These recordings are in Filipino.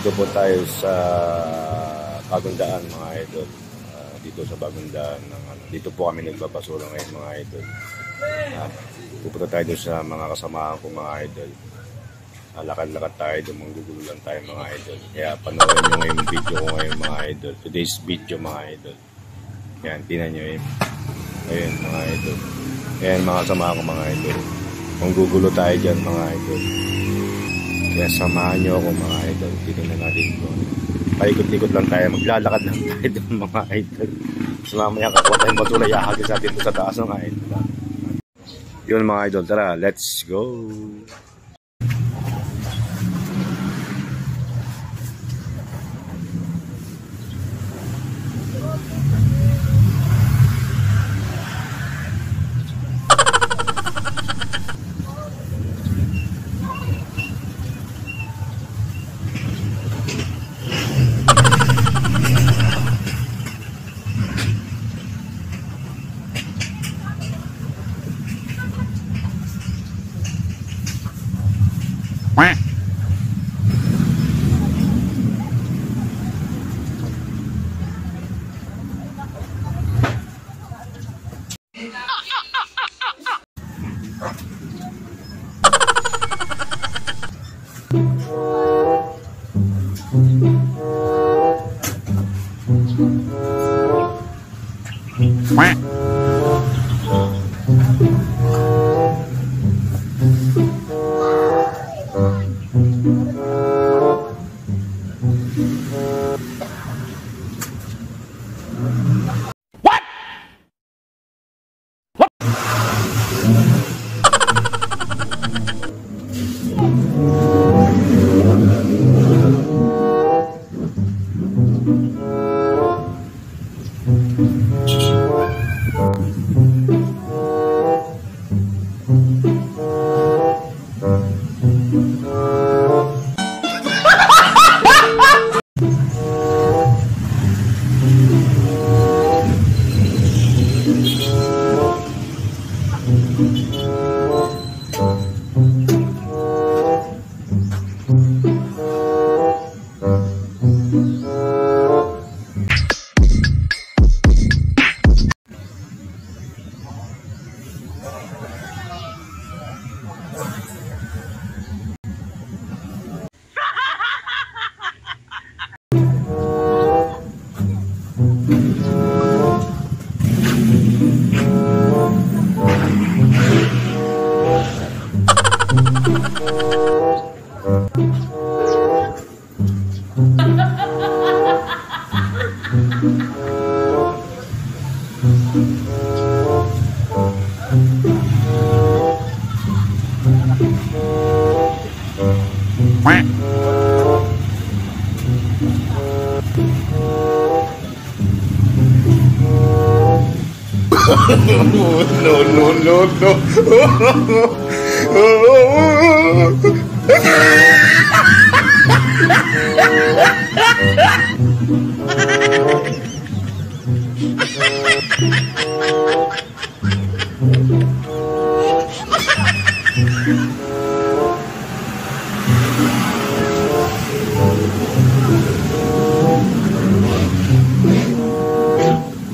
Nandito po tayo sa Bagong Daan mga idol. Dito sa Bagong Daan dito po kami nagbabasura ngayon mga idol. Pupunta tayo doon sa mga kasamahan ko mga idol. Lakad-lakad tayo doon, manggugulo lang tayo mga idol. Kaya panoorin nyo ngayon yung video ko ngayon mga idol. Today's video mga idol. Yan, tingnan nyo yun. Ayun mga idol. Ayan mga kasamahan ko mga idol. Manggugulo tayo dyan mga idol. Kaya samahan nyo ako mga idol. Titignan natin ko. Paikot-ikot lang tayo. Maglalakad lang tayo doon mga idol. So mamaya kakuha tayong basura. Iahagis natin sa taas mga idol. Yun mga idol. Tara, let's go!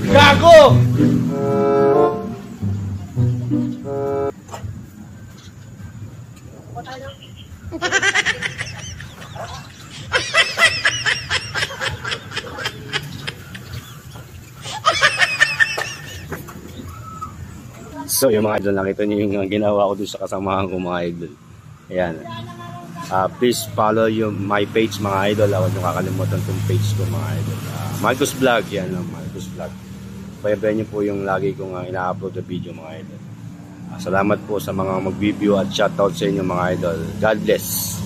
Gago! So yung mga idol, nakita nyo yung ginawa ko doon sa kasamahan ko mga idol. Ayan. Please follow my page mga idol. Huwag nyo kakalimutan itong page ko mga idol. Marcos Vlog. Yan lang, Marcos Vlog. Payabayan nyo po yung lagi kong ina-upload na video mga idol. Salamat po sa mga mag-view at shoutout sa inyo mga idol. God bless.